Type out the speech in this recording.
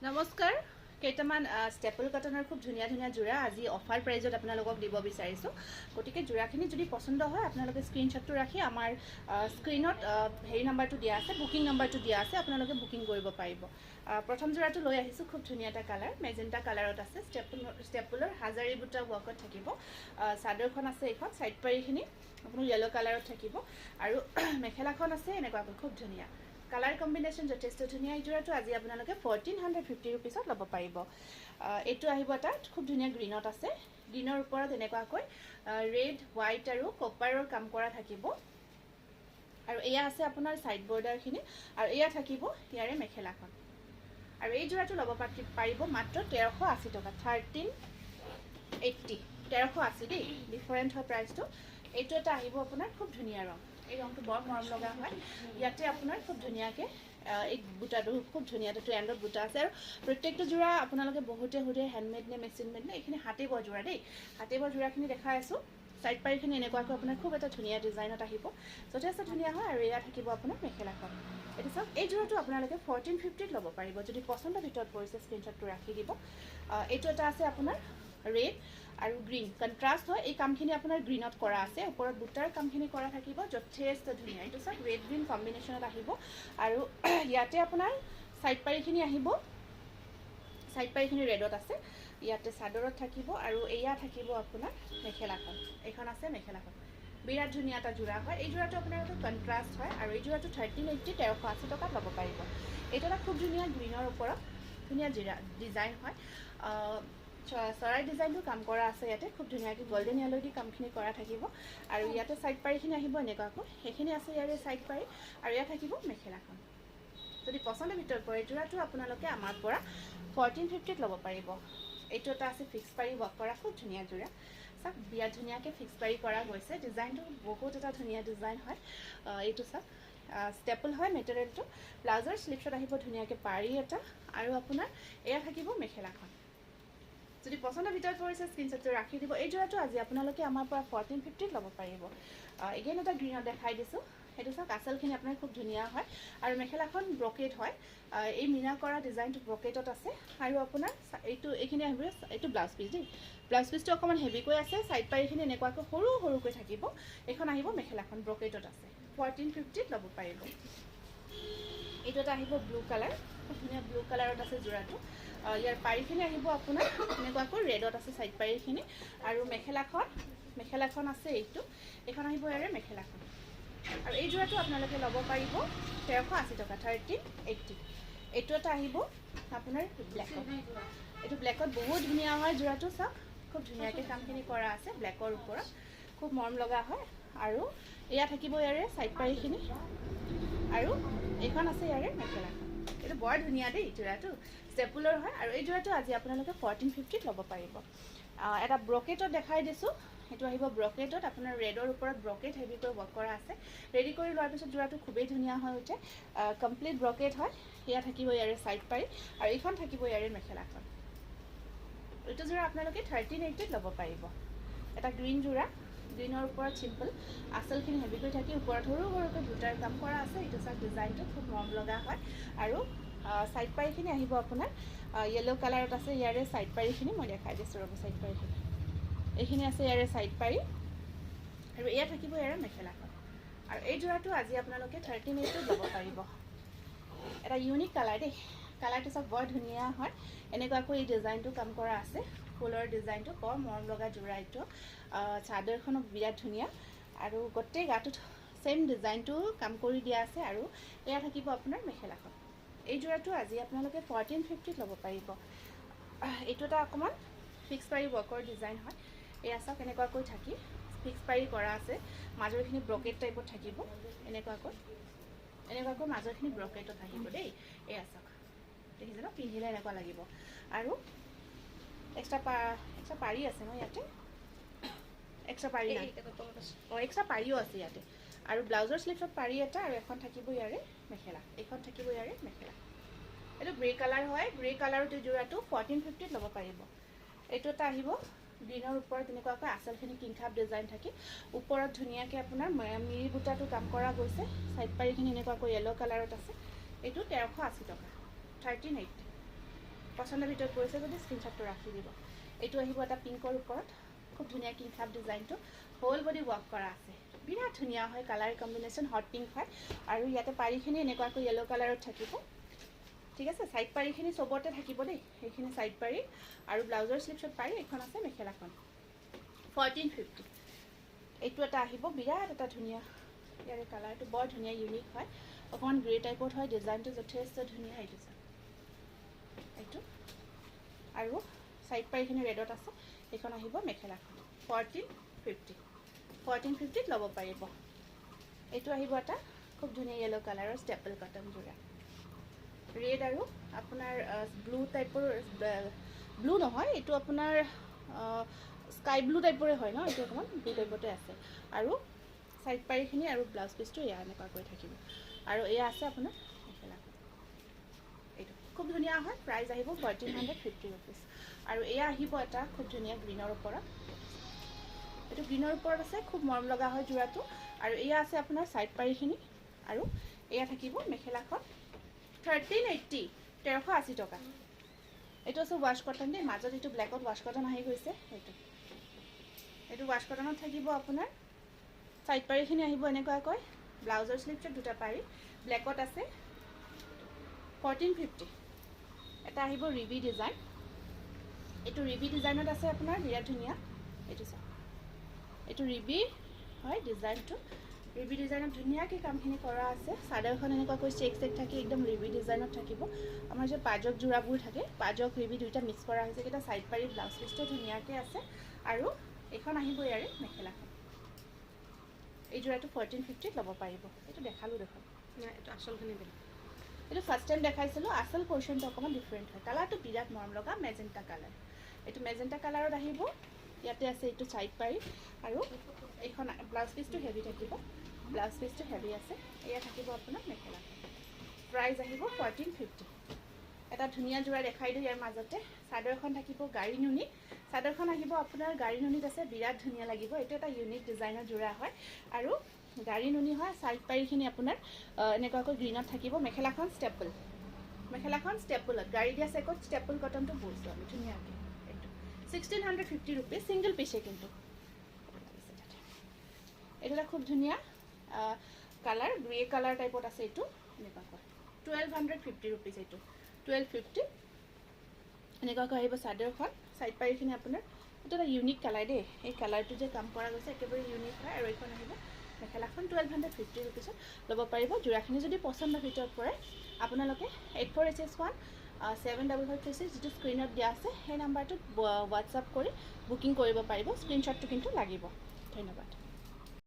নমস্কাৰ কেইটামান ষ্টেপল কটনৰ খুব ধুনীয়া ধুনীয়া জোৰা আজি অফাৰ প্ৰাইজত আপোনালোকক দিব বিচাৰিছোঁ গতিকে জোৰাখিনি যদি পছন্দ হয় আপোনালোকে স্ক্ৰীনশ্বটটো ৰাখি আমাৰ স্ক্ৰীনত হেৰি নাম্বাৰটো দিয়া আছে বুকিং নাম্বাৰটো দিয়া আছে আপোনালোকে বুকিং কৰিব পাৰিব প্ৰথম জোৰাটো লৈ আহিছোঁ খুব ধুনীয়া এটা কালাৰ মেজেণ্টা কালাৰত আছে ষ্টেপলৰ হাজাৰী বুটা ৱৰ্কত থাকিব চাদৰখন আছে এইখন চাইড পাৰিখিনি আপোনাৰ য়েলো কালাৰত থাকিব আৰু মেখেলাখন আছে এনেকুৱাকৈ খুব ধুনীয়া কালাৰ কম্বিনেশ্যন যথেষ্ট ধুনীয়া এই জোৰাটো আজি আপোনালোকে 1450 रुपीसत ল'ব পাৰিব এইটো আহিব এটা খুব ধুনীয়া গ্ৰীনত আছে গ্ৰীনৰ ওপৰত এনেকুৱাকৈ ৰেড হোৱাইট আৰু কপাৰৰ কাম কৰা থাকিব আৰু এয়া আছে আপোনাৰ সাইড বৰ্ডাৰখিনি আৰু এয়া থাকিব ইয়াৰে মেখেলাখন আৰু এই জোৰাটো ল'ব পাৰিব মাত্ৰ 1380 টকা 1380 1380 দেই ডিফাৰেন্ট হয় প্ৰাইসটো এইটো এটা আহিব আপোনাৰ খুব ধুনীয়া ৰং এই ৰংটো বৰ মৰম লগা হয় ইয়াতে আপোনাৰ খুব ধুনীয়াকৈ এই বুটাটো খুব ধুনীয়া এটা ট্ৰেণ্ডত বুটা আছে আৰু প্ৰত্যেকটো জোৰা আপোনালোকে বহুতে সুধে হেণ্ডমেড নে মেচিন মেড নে এইখিনি হাতে বোৱা জোৰা দেই হাতে বোৱা জোৰাখিনি দেখাই আছোঁ সাইড পাৰিখিনি এনেকুৱাকৈ আপোনাৰ খুব এটা ধুনীয়া ডিজাইনত আহিব যথেষ্ট ধুনীয়া হয় আৰু এয়া থাকিব আপোনাৰ মেখেলাখন এইটো চাওক এই জোৰাটো আপোনালোকে 1450 ল'ব পাৰিব যদি পচন্দৰ ভিতৰত পৰিছে স্ক্ৰীনশ্বটটো ৰাখি দিব এইটো এটা আছে আপোনাৰ ৰেড আৰু গ্ৰীণ কন্ট্ৰাষ্ট হয় এই কামখিনি আপোনাৰ গ্ৰীনত কৰা আছে ওপৰত বুটাৰ কামখিনি কৰা থাকিব যথেষ্ট ধুনীয়া এইটো চাওক ৰেড গ্ৰীণ কম্বিনেশ্যনত আহিব আৰু ইয়াতে আপোনাৰ সাইড পাৰিখিনি আহিব সাইড পাৰিখিনি ৰেডত আছে ইয়াতে চাদৰত থাকিব আৰু এয়া থাকিব আপোনাৰ মেখেলাখন এইখন আছে মেখেলাখন বিৰাট ধুনীয়া এটা জোৰা হয় এই জোৰাটো আপোনাৰ এটা কন্ট্ৰাষ্ট হয় আৰু এই জোৰাটো 1380 1380 টকাত ল'ব পাৰিব এইটো এটা খুব ধুনীয়া গ্ৰীনৰ ওপৰত ধুনীয়া ডিজাইন হয় চৰাই ডিজাইনটো কাম কৰা আছে ইয়াতে খুব ধুনীয়াকৈ গোল্ডেন য়েলো দি কামখিনি কৰা থাকিব আৰু ইয়াতে সাইড পাৰিখিনি আহিব এনেকুৱাকৈ সেইখিনি আছে ইয়াৰে সাইড পাৰি আৰু ইয়াত থাকিব মেখেলাখন যদি পচন্দৰ ভিতৰত পৰে জোৰাটো আপোনালোকে আমাৰ পৰা 1450 ল'ব পাৰিব এইটো এটা আছে ফিক্স পাৰি ৱৰ্ক কৰা খুব ধুনীয়া জোৰা চাওক বিৰাট ধুনীয়াকৈ ফিক্স পাৰি কৰা গৈছে ডিজাইনটো বহুত এটা ধুনীয়া ডিজাইন হয় এইটো চাওক ষ্টেপল হয় মেটেৰিয়েলটো ব্লাউজৰ স্লিপছত আহিব ধুনীয়াকৈ পাৰি এটা আৰু আপোনাৰ এয়া থাকিব মেখেলাখন যদি পচন্দৰ ভিতৰত পৰিছে স্ক্ৰীনশ্বটটো ৰাখি দিব এই জোৰাটো আজি আপোনালোকে আমাৰ পৰা 1450 ল'ব পাৰিব এগেইন এটা গ্ৰীনত দেখাই দিছোঁ সেইটো চাওক আঁচলখিনি আপোনাৰ খুব ধুনীয়া হয় আৰু মেখেলাখন ব্ৰকেট হয় এই মিনা কৰা ডিজাইনটো ব্ৰকেটত আছে আৰু আপোনাৰ এইখিনি আহিব এইটো ব্লাউজ পিচ দেই ব্লাউজ পিচটো অকণমান হেভিকৈ আছে সাইড পাৰিখিনি এনেকুৱাকৈ সৰু সৰুকৈ থাকিব এইখন আহিব মেখেলাখন ব্ৰকেটত আছে 1450 ল'ব পাৰিব এইটো এটা আহিব ব্লু কালাৰ খুব ধুনীয়া ব্লু কালাৰত আছে জোৰাটো ইয়াৰ পাৰিখিনি আহিব আপোনাৰ এনেকুৱাকৈ ৰেডত আছে সাইড পাৰিখিনি আৰু মেখেলাখন আছে এইখন আহিব ইয়াৰে মেখেলাখন আৰু এই জোৰাটো আপোনালোকে ল'ব পাৰিব 1380 টকা 1380 এইটো এটা আহিব আপোনাৰ ব্লেকত এইটো ব্লেকত বহুত ধুনীয়া হয় জোৰাটো চাওক খুব ধুনীয়াকৈ কামখিনি কৰা আছে ব্লেকৰ ওপৰত খুব মৰম লগা হয় আৰু এয়া থাকিব ইয়াৰে সাইড পাৰিখিনি আৰু এইখন আছে ইয়াৰে মেখেলাখন এইটো বৰ ধুনীয়া দেই জোৰাটো ষ্টেপুলৰ হয় আৰু এই জোৰাটো আজি আপোনালোকে 1450 ল'ব পাৰিব এটা ব্ৰকেটত দেখাই দিছোঁ সেইটো আহিব ব্ৰকেটত আপোনাৰ ৰেডৰ ওপৰত ব্ৰকেট হেভিকৈ ৱৰ্ক কৰা আছে ৰেডি কৰি লোৱাৰ পিছত জোৰাটো খুবেই ধুনীয়া হৈ উঠে কমপ্লিট ব্ৰকেট হয় এয়া থাকিব ইয়াৰে সাইড পাৰি আৰু এইখন থাকিব ইয়াৰে মেখেলাখন এইটো জোৰা আপোনালোকে 1380 ল'ব পাৰিব এটা গ্ৰীণ জোৰা গ্ৰীনৰ ওপৰত চিম্পল আঁচলখিনি হেভিকৈ থাকি ওপৰত সৰু সৰুকৈ বুটাৰ কাম কৰা আছে এইটো চাওক ডিজাইনটো খুব মৰম লগা হয় আৰু সাইড পাৰিখিনি আহিব আপোনাৰ য়েলো কালাৰত আছে ইয়াৰে সাইড পাৰিখিনি মই দেখাই দিছোঁ ৰ'ব সাইড পাৰিখিনি এইখিনি আছে ইয়াৰে সাইড পাৰি আৰু এয়া থাকিব ইয়াৰে মেখেলাখন আৰু এই জোৰাটো আজি আপোনালোকে 1380 ল'ব পাৰিব এটা ইউনিক কালাৰ দেই কালাৰটো চাওক বৰ ধুনীয়া হয় এনেকুৱাকৈ এই ডিজাইনটো কাম কৰা আছে ফুলৰ ডিজাইনটো বৰ মৰম লগা জোৰা এইটো চাদৰখনো বিৰাট ধুনীয়া আৰু গোটেই গাটোত সেম ডিজাইনটো কাম কৰি দিয়া আছে আৰু এয়া থাকিব আপোনাৰ মেখেলাখন এই জোৰাটো আজি আপোনালোকে 1450 ল'ব পাৰিব এইটো এটা অকণমান ফিক্স পাৰি ৱৰ্কৰ ডিজাইন হয় এয়া চাওক এনেকুৱাকৈ থাকি ফিক্স পাৰি কৰা আছে মাজৰখিনি ব্ৰকেট টাইপত থাকিব এনেকুৱাকৈ মাজৰখিনি ব্ৰকেটত থাকিব দেই এয়া চাওক দেখিছে ন পিন্ধিলে এনেকুৱা লাগিব আৰু এক্সট্ৰা পাৰি আছে ন ইয়াতে এক্সট্ৰা পাৰিও আছে ইয়াতে আৰু ব্লাউজৰ স্লিভছত পাৰি এটা আৰু এখন থাকিব ইয়াৰে মেখেলা এইখন থাকিব ইয়াৰে মেখেলা এইটো গ্ৰে কালাৰ হয় গ্ৰে কালাৰত এই জোৰাটো 1450 ল'ব পাৰিব এইটো এটা আহিব গ্ৰীনৰ ওপৰত এনেকুৱাকৈ আঁচলখিনি কিংখাপ ডিজাইন থাকি ওপৰত ধুনীয়াকৈ আপোনাৰ মিৰি বুটাটো কাম কৰা গৈছে সাইড পাৰিখিনি এনেকুৱাকৈ য়েলো কালাৰত আছে এইটো 1380 টকা 1380 পচন্দৰ ভিতৰত পৰিছে যদি স্ক্ৰীনশ্বটটো ৰাখি দিব। এইটো আহিব এটা পিংকৰ ওপৰত, খুব ধুনীয়া কিং খাপ ডিজাইনটো, হোল বডি ৱৰ্ক কৰা আছে, বিৰাট ধুনীয়া হয়, কালাৰ কম্বিনেশ্যন হট পিংক হয়। আৰু ইয়াতে পাৰিখিনি এনেকুৱাকৈ য়েলো কালাৰত থাকিব, ঠিক আছে। চাইড পাৰিখিনি চবতে থাকিব দেই, সেইখিনি চাইড পাৰি। আৰু ব্লাউজৰ স্লিপছত পাৰি এখন আছে, মেখেলাখন 1450। এইটো এটা আহিব, বিৰাট এটা ধুনীয়া, ইয়াৰে কালাৰটো বৰ ধুনীয়া, ইউনিক হয়, অকণমান গ্ৰে টাইপত হয়, ডিজাইনটো যথেষ্ট ধুনীয়া। এইটো চাওক, এইটো আৰু চাইড পাৰিখিনি ৰেডত আছে, এইখন আহিব মেখেলাখন 1450 ল'ব পাৰিব। এইটো আহিব এটা খুব ধুনীয়া য়েলো কালাৰৰ ষ্টেপল কটন যোৰা, ৰেড আৰু আপোনাৰ ব্লু টাইপৰ, ব্লু নহয় এইটো আপোনাৰ স্কাই ব্লু টাইপৰে হয় ন, এইটো অকণমান ব্লু টাইপতে আছে। আৰু চাইড পাৰিখিনি আৰু ব্লাউজ পিচটো এয়া এনেকুৱাকৈ থাকিব। আৰু এয়া আছে আপোনাৰ মেখেলাখন, এইটো খুব ধুনীয়া হয়, প্ৰাইচ আহিব 1450 ৰুপিজ। আৰু এয়া আহিব এটা খুব ধুনীয়া গ্ৰীণৰ ওপৰত, এইটো গ্ৰীণৰ ওপৰত আছে, খুব মৰম লগা হয় যোৰাটো। আৰু এয়া আছে আপোনাৰ চাইড পাৰিখিনি, আৰু এয়া থাকিব মেখেলাখন 1380, 1380 টকা। এইটো আছে ৱাছ কটন দেই, মাজত এইটো ব্লেকত ৱাছ কটন আহি গৈছে, এইটো ৱাছ কটনত থাকিব আপোনাৰ। চাইড পাৰিখিনি আহিব এনেকুৱাকৈ, ব্লাউজৰ স্লিপছত দুটা পাৰি, ব্লেকত আছে 1450। এটা আহিব ৰিবি ডিজাইন, এইটো ৰিবি ডিজাইনত আছে আপোনাৰ, বিৰাট ধুনীয়া। এইটো চাওক, এইটো ৰিবি হয় ডিজাইনটো, ৰিবি ডিজাইনত ধুনীয়াকৈ কামখিনি কৰা আছে। চাদৰখন এনেকুৱাকৈ চেক থাকি একদম ৰিবি ডিজাইনত থাকিব। আমাৰ যে পাজক যোৰাবোৰ থাকে, পাজক ৰিবি দুইটা মিক্স কৰা হৈছে, এইকেইটা চাইড পাৰি ব্লাউজ পিচটো ধুনীয়াকৈ আছে। আৰু এইখন আহিব ইয়াৰে মেখেলাখন, এই যোৰাটো 1450 ল'ব পাৰিব। এইটো দেখালোঁ দেখোন, এইটো আচলখিনি দিম, এইটো ফাৰ্ষ্ট টাইম দেখাইছিলোঁ, আচল পৰ্চনটো অকণমান ডিফাৰেণ্ট হয়। কালাৰটো বিৰাট মৰম লগা, মেজেণ্টা কালাৰ, এইটো মেজেণ্টা কালাৰত আহিব। ইয়াতে আছে এইটো চাইড পাৰি, আৰু এইখন ব্লাউজ পিচটো হেভি থাকিব, ব্লাউজ পিচটো হেভি আছে। এয়া থাকিব আপোনাৰ মেখেলাখন, প্ৰাইচ আহিব 1450। এটা ধুনীয়া যোৰা দেখাই দিওঁ ইয়াৰ মাজতে, চাদৰখন থাকিব গাড়ী নুনি, চাদৰখন আহিব আপোনাৰ গাড়ী নুনিত আছে, বিৰাট ধুনীয়া লাগিব। এইটো এটা ইউনিক ডিজাইনৰ যোৰা হয়, আৰু গাড়ী নুনি হয়। চাইড পাৰিখিনি আপোনাৰ এনেকুৱাকৈ গ্ৰীণত থাকিব, মেখেলাখন ষ্টেপল, মেখেলাখন ষ্টেপলত গাড়ী দিয়া চেকত ষ্টেপল কটনটো বৈছোঁ আমি ধুনীয়াকৈ। এইটো 1650 ৰুপিজ, ছিংগল পিচে কিন্তু। এইটো এটা খুব ধুনীয়া কালাৰ, গ্ৰে কালাৰ টাইপত আছে, এইটো এনেকুৱাকৈ 1250 ৰুপিজ, এইটো 1250 এনেকুৱাকৈ আহিব চাদৰখন। চাইড পাৰিখিনি আপোনাৰ, এইটো এটা ইউনিক কালাৰ দেই, এই কালাৰটো যে কাম কৰা গৈছে একেবাৰে ইউনিক হয়। আৰু এইখন আহিব মেখেলাখন 1250 ৰুপিজত ল'ব পাৰিব। যোৰাখিনি যদি পচন্দৰ ভিতৰত পৰে, আপোনালোকে 84HS1 7556 যিটো স্ক্ৰীণত দিয়া আছে, সেই নাম্বাৰটোত হোৱাটছআপ কৰি বুকিং কৰিব পাৰিব। স্ক্ৰীণশ্বটটো কিন্তু লাগিব। ধন্যবাদ।